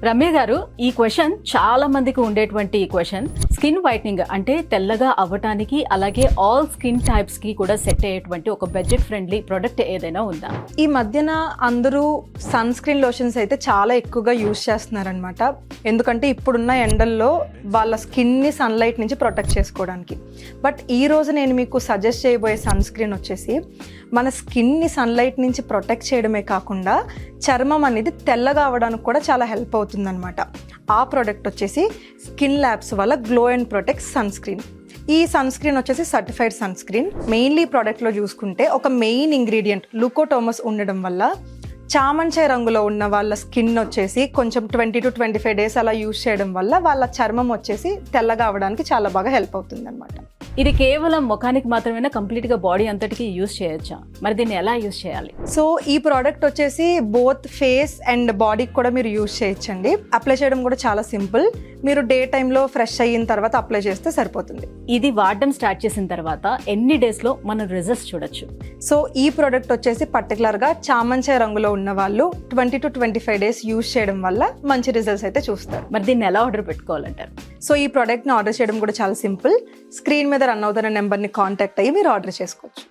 రమ్య గారు, ఈ క్వశ్చన్ చాలా మందికి ఉండేటువంటి క్వశ్చన్. స్కిన్ వైట్నింగ్ అంటే తెల్లగా అవ్వటానికి, అలాగే ఆల్ స్కిన్ టైప్స్ కి కూడా సెట్ అయ్యేటువంటి ఒక బడ్జెట్ ఫ్రెండ్లీ ప్రొడక్ట్ ఏదైనా ఉందా? ఈ మధ్యన అందరూ సన్ స్క్రీన్ లోషన్స్ అయితే చాలా ఎక్కువగా యూజ్ చేస్తున్నారనమాట. ఎందుకంటే ఇప్పుడున్న ఎండల్లో వాళ్ళ స్కిన్ని సన్లైట్ నుంచి ప్రొటెక్ట్ చేసుకోవడానికి. బట్ ఈ రోజు నేను మీకు సజెస్ట్ చేయబోయే సన్ స్క్రీన్ వచ్చేసి మన స్కిన్ని సన్లైట్ నుంచి ప్రొటెక్ట్ చేయడమే కాకుండా చర్మం అనేది తెల్లగా అవ్వడానికి కూడా చాలా హెల్ప్ అవుతుందన్నమాట. ఆ ప్రోడక్ట్ వచ్చేసి స్కిన్ ల్యాబ్స్ వల్ల glow and protect sunscreen. ఈ సన్ స్క్రీన్ వచ్చేసి సర్టిఫైడ్ సన్ స్క్రీన్. మెయిన్లీ ప్రోడక్ట్లో చూసుకుంటే ఒక మెయిన్ ఇంగ్రీడియంట్ లుకోటోమస్ ఉండడం వల్ల చామంచాయ రంగులో ఉన్న వాళ్ళ స్కిన్ వచ్చేసి కొంచెం 20 to 25 days అలా యూజ్ చేయడం వల్ల వాళ్ళ చర్మం వచ్చేసి తెల్లగా అవ్వడానికి చాలా బాగా హెల్ప్ అవుతుంది అనమాట. ఇది కేవలం ముఖానికి మాత్రమే కంప్లీట్ గా బాడీ అంతటికి యూజ్ చేయొచ్చా? మరి దీన్ని ఎలా యూజ్ చేయాలి? సో ఈ ప్రోడక్ట్ వచ్చేసి బోత్ ఫేస్ అండ్ బాడీకి కూడా మీరు యూజ్ చేయొచ్చండి. అప్లై చేయడం కూడా చాలా సింపుల్. మీరు డే టైంలో ఫ్రెష్ అయిన తర్వాత అప్లై చేస్తే సరిపోతుంది. ఇది వాడడం స్టార్ట్ చేసిన తర్వాత ఎన్ని డేస్ లో మనం రిజల్ట్స్ చూడొచ్చు? సో ఈ ప్రోడక్ట్ వచ్చేసి పర్టికులర్ గా చామంచాయ రంగులో ఉన్న వాళ్ళు 20 to 25 days యూజ్ చేయడం వల్ల మంచి రిజల్ట్స్ అయితే చూస్తారు. మరి దీన్ని ఎలా ఆర్డర్ పెట్టుకోవాలంటారు? సో ఈ ప్రోడక్ట్ని ఆర్డర్ చేయడం కూడా చాలా సింపుల్. స్క్రీన్ మీద రన్ అవుతున్న నెంబర్ని కాంటాక్ట్ అయ్యి మీరు ఆర్డర్ చేసుకోవచ్చు.